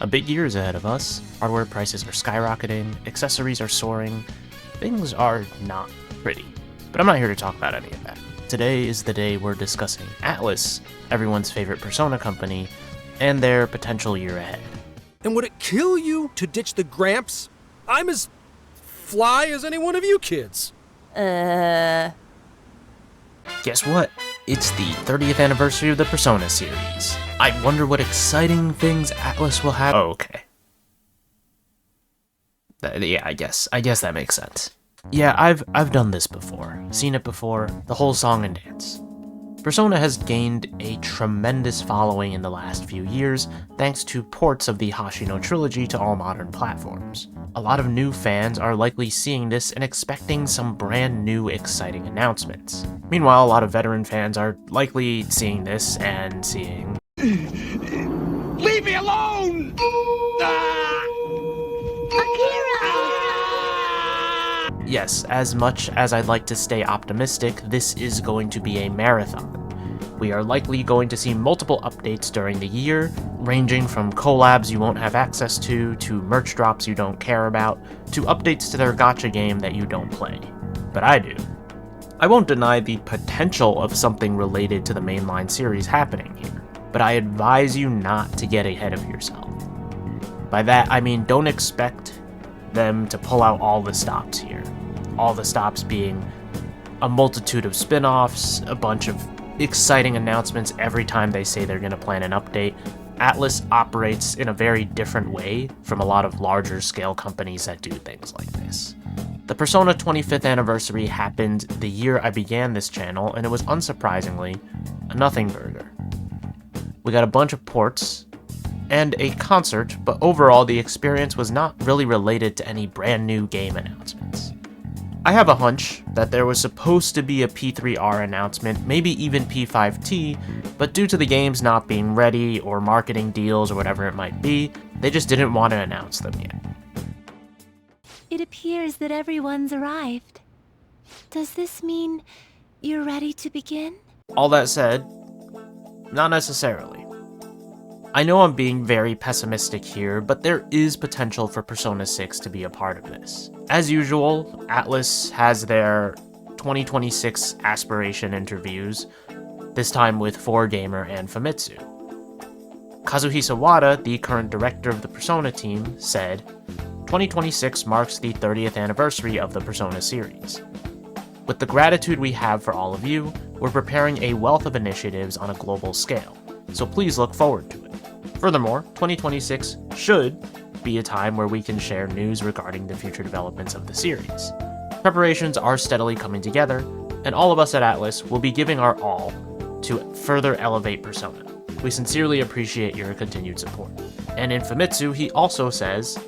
A big year is ahead of us. Hardware prices are skyrocketing, accessories are soaring, things are not pretty. But I'm not here to talk about any of that. Today is the day we're discussing ATLUS, everyone's favorite Persona company, and their potential year ahead. And would it kill you to ditch the Gramps? I'm as fly as any one of you kids. Guess what? It's the 30th anniversary of the Persona series. I wonder what exciting things ATLUS will have. Oh, okay. Yeah, I guess that makes sense. Yeah, I've done this before. Seen it before. The whole song and dance. Persona has gained a tremendous following in the last few years, thanks to ports of the Hashino trilogy to all modern platforms. A lot of new fans are likely seeing this and expecting some brand new exciting announcements. Meanwhile, a lot of veteran fans are likely seeing this and seeing... Leave me alone! Yes, as much as I'd like to stay optimistic, this is going to be a marathon. We are likely going to see multiple updates during the year, ranging from collabs you won't have access to merch drops you don't care about, to updates to their gacha game that you don't play. But I do. I won't deny the potential of something related to the mainline series happening here, but I advise you not to get ahead of yourself. By that, I mean don't expect them to pull out all the stops here. All the stops being a multitude of spin-offs, a bunch of exciting announcements every time they say they're going to plan an update. ATLUS operates in a very different way from a lot of larger scale companies that do things like this. The Persona 25th anniversary happened the year I began this channel, and it was unsurprisingly a nothing burger. We got a bunch of ports and a concert, but overall the experience was not really related to any brand new game announcements. I have a hunch that there was supposed to be a P3R announcement, maybe even P5T, but due to the games not being ready or marketing deals or whatever it might be, they just didn't want to announce them yet. It appears that everyone's arrived. Does this mean you're ready to begin? All that said, not necessarily. I know I'm being very pessimistic here, but there is potential for Persona 6 to be a part of this. As usual, ATLUS has their 2026 aspiration interviews, this time with 4Gamer and Famitsu. Kazuhisa Wada, the current director of the Persona team, said, "2026 marks the 30th anniversary of the Persona series. With the gratitude we have for all of you, we're preparing a wealth of initiatives on a global scale, so please look forward to it. Furthermore, 2026 should be a time where we can share news regarding the future developments of the series. Preparations are steadily coming together, and all of us at ATLUS will be giving our all to further elevate Persona. We sincerely appreciate your continued support." And in Famitsu, he also says,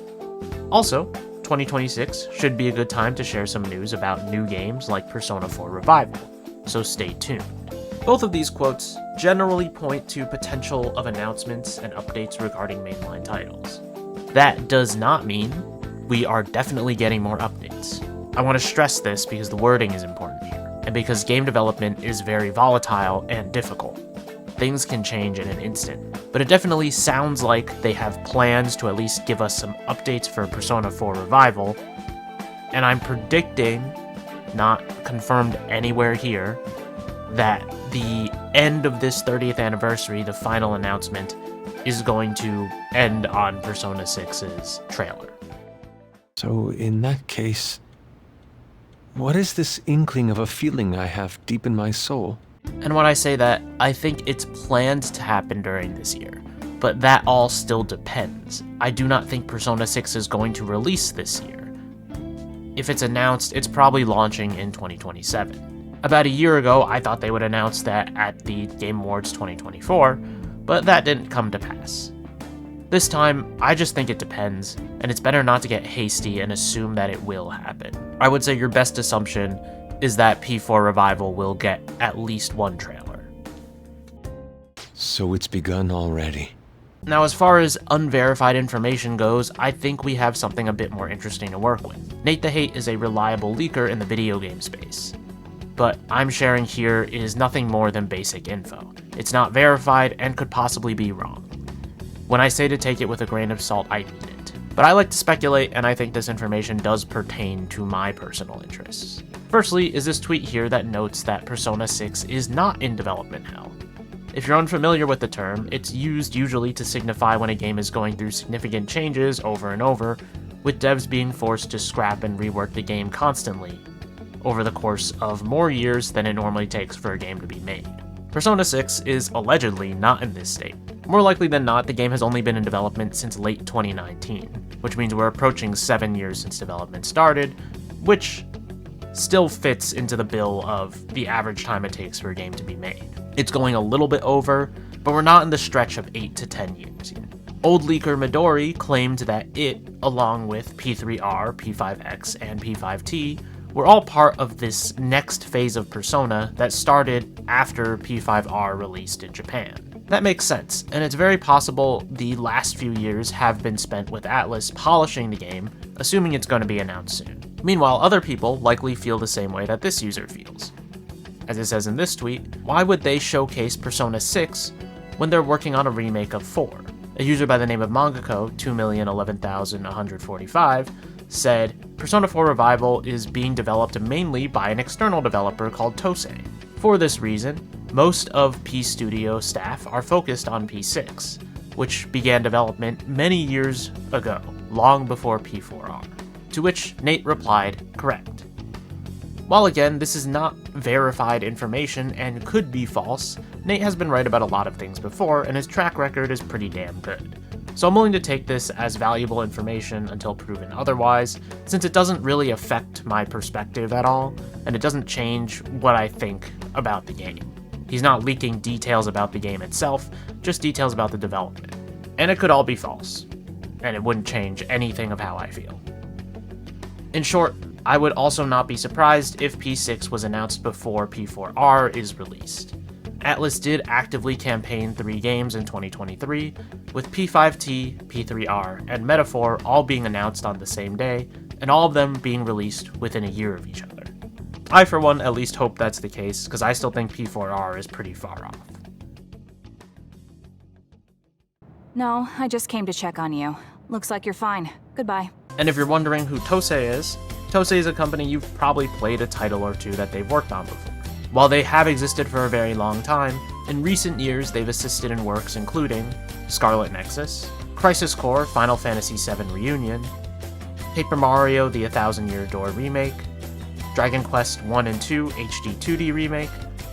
"Also, 2026 should be a good time to share some news about new games like Persona 4 Revival, so stay tuned." Both of these quotes generally point to potential of announcements and updates regarding mainline titles. That does not mean we are definitely getting more updates. I want to stress this because the wording is important here, and because game development is very volatile and difficult. Things can change in an instant, but it definitely sounds like they have plans to at least give us some updates for Persona 4 Revival, and I'm predicting, not confirmed anywhere here, that the end of this 30th anniversary, the final announcement, is going to end on Persona 6's trailer. So in that case, what is this inkling of a feeling I have deep in my soul? And when I say that, I think it's planned to happen during this year, but that all still depends. I do not think Persona 6 is going to release this year. If it's announced, it's probably launching in 2027. About a year ago, I thought they would announce that at the Game Awards 2024, but that didn't come to pass. This time, I just think it depends, and it's better not to get hasty and assume that it will happen. I would say your best assumption is that P4 Revival will get at least one trailer. So it's begun already. Now, as far as unverified information goes, I think we have something a bit more interesting to work with. Nate the Hate is a reliable leaker in the video game space. But I'm sharing here is nothing more than basic info. It's not verified and could possibly be wrong. When I say to take it with a grain of salt, I mean it. But I like to speculate, and I think this information does pertain to my personal interests. Firstly is this tweet here that notes that Persona 6 is not in development hell. If you're unfamiliar with the term, it's used usually to signify when a game is going through significant changes over and over, with devs being forced to scrap and rework the game constantly, over the course of more years than it normally takes for a game to be made. Persona 6 is allegedly not in this state. More likely than not, the game has only been in development since late 2019, which means we're approaching 7 years since development started, which still fits into the bill of the average time it takes for a game to be made. It's going a little bit over, but we're not in the stretch of 8 to 10 years yet. Old leaker Midori claimed that it, along with P3R, P5X, and P5T, were all part of this next phase of Persona that started after P5R released in Japan. That makes sense, and it's very possible the last few years have been spent with ATLUS polishing the game, assuming it's going to be announced soon. Meanwhile, other people likely feel the same way that this user feels. As it says in this tweet, why would they showcase Persona 6 when they're working on a remake of 4? A user by the name of Mangako, 2,011,145, said, Persona 4 Revival is being developed mainly by an external developer called TOSE. For this reason, most of P Studio staff are focused on P6, which began development many years ago, long before P4R. To which Nate replied, correct. While again, this is not verified information and could be false, Nate has been right about a lot of things before, and his track record is pretty damn good. So I'm willing to take this as valuable information until proven otherwise, since it doesn't really affect my perspective at all, and it doesn't change what I think about the game. He's not leaking details about the game itself, just details about the development. And it could all be false, and it wouldn't change anything of how I feel. In short, I would also not be surprised if P6 was announced before P4R is released. ATLUS did actively campaign 3 games in 2023, with P5T, P3R, and Metaphor all being announced on the same day, and all of them being released within a year of each other. I, for one, at least hope that's the case, because I still think P4R is pretty far off. No, I just came to check on you. Looks like you're fine. Goodbye. And if you're wondering who TOSE is a company you've probably played a title or two that they've worked on before. While they have existed for a very long time, in recent years they've assisted in works including Scarlet Nexus, Crisis Core Final Fantasy VII Reunion, Paper Mario The 1,000-Year Door Remake, Dragon Quest 1 and 2 HD 2D Remake,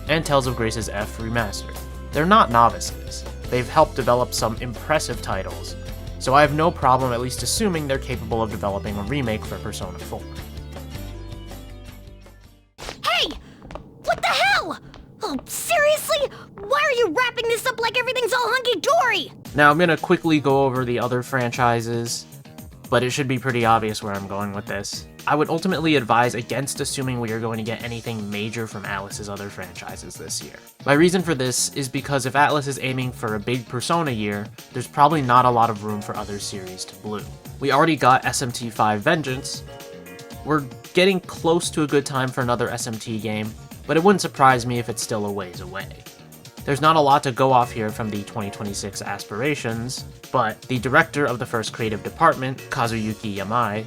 and Tales of Grace's F Remastered. They're not novices. They've helped develop some impressive titles, so I have no problem at least assuming they're capable of developing a remake for Persona 4. Hey! What the hell? Oh, seriously? Why are you wrapping this up like everything's all hunky-dory? Now I'm gonna quickly go over the other franchises, but it should be pretty obvious where I'm going with this. I would ultimately advise against assuming we are going to get anything major from ATLUS's other franchises this year. My reason for this is because if ATLUS is aiming for a big Persona year, there's probably not a lot of room for other series to bloom. We already got SMT5 Vengeance. We're getting close to a good time for another SMT game, but it wouldn't surprise me if it's still a ways away. There's not a lot to go off here from the 2026 aspirations, but the director of the first creative department, Kazuyuki Yamai,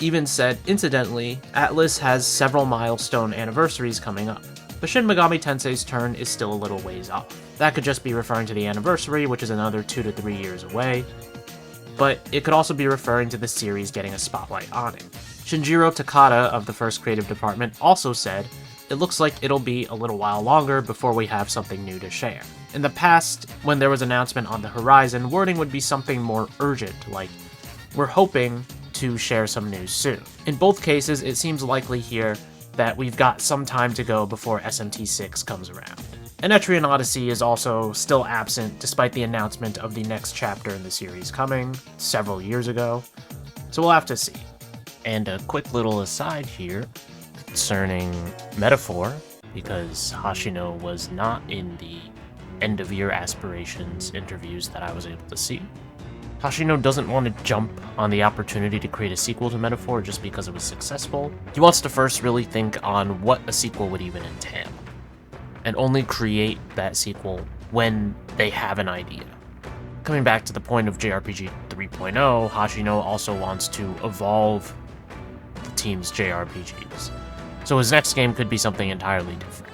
even said, incidentally, ATLUS has several milestone anniversaries coming up, but Shin Megami Tensei's turn is still a little ways off. That could just be referring to the anniversary, which is another 2 to 3 years away, but it could also be referring to the series getting a spotlight on it. Shinjiro Takada of the first creative department also said, it looks like it'll be a little while longer before we have something new to share. In the past, when there was an announcement on the horizon, wording would be something more urgent, like, we're hoping to share some news soon. In both cases, it seems likely here that we've got some time to go before SMT6 comes around. And Etrian Odyssey is also still absent despite the announcement of the next chapter in the series coming several years ago, so we'll have to see. And a quick little aside here concerning Metaphor, because Hashino was not in the end-of-year aspirations interviews that I was able to see. Hashino doesn't want to jump on the opportunity to create a sequel to Metaphor just because it was successful. He wants to first really think on what a sequel would even entail, and only create that sequel when they have an idea. Coming back to the point of JRPG 3.0, Hashino also wants to evolve the team's JRPGs. So his next game could be something entirely different.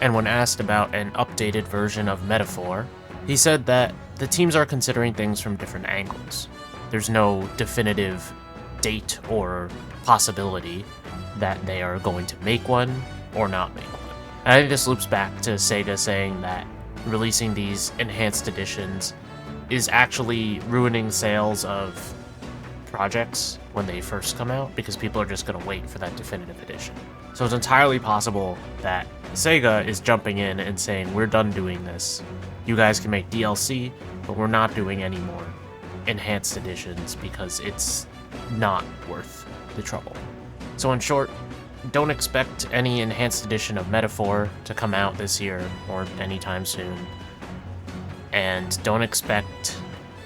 And when asked about an updated version of Metaphor, he said that the teams are considering things from different angles. There's no definitive date or possibility that they are going to make one or not make one. And I think this loops back to Sega saying that releasing these enhanced editions is actually ruining sales of projects when they first come out because people are just going to wait for that definitive edition. So it's entirely possible that Sega is jumping in and saying, we're done doing this. You guys can make DLC, but we're not doing any more enhanced editions because it's not worth the trouble. So in short, don't expect any enhanced edition of Metaphor to come out this year or anytime soon. And don't expect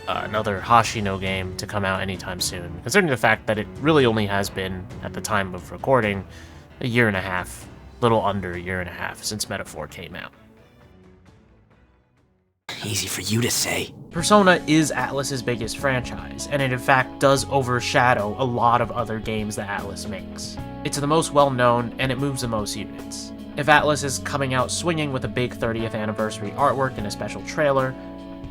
another Hashino game to come out anytime soon, considering the fact that it really only has been, at the time of recording, a year and a half, little under a year and a half since Metaphor came out. Easy for you to say. Persona is Atlus's biggest franchise, and it in fact does overshadow a lot of other games that Atlus makes. It's the most well-known, and it moves the most units. If Atlus is coming out swinging with a big 30th anniversary artwork and a special trailer,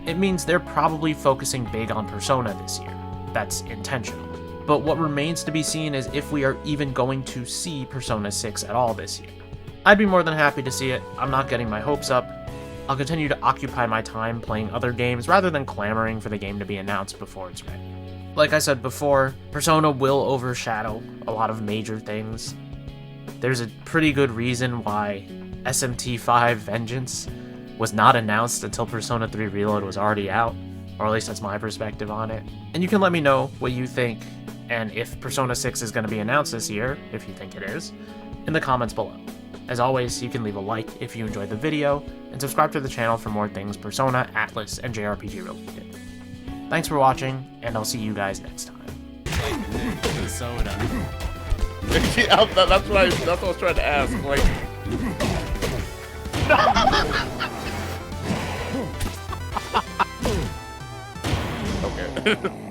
it means they're probably focusing big on Persona this year. That's intentional. But what remains to be seen is if we are even going to see Persona 6 at all this year. I'd be more than happy to see it. I'm not getting my hopes up. I'll continue to occupy my time playing other games rather than clamoring for the game to be announced before it's ready. Like I said before, Persona will overshadow a lot of major things. There's a pretty good reason why SMT5 Vengeance was not announced until Persona 3 Reload was already out, or at least that's my perspective on it. And you can let me know what you think, and if Persona 6 is going to be announced this year, if you think it is, in the comments below. As always, you can leave a like if you enjoyed the video, and subscribe to the channel for more things Persona, Atlus, and JRPG related. Thanks for watching, and I'll see you guys next time. Soda. That's what I was trying to ask. Like, okay.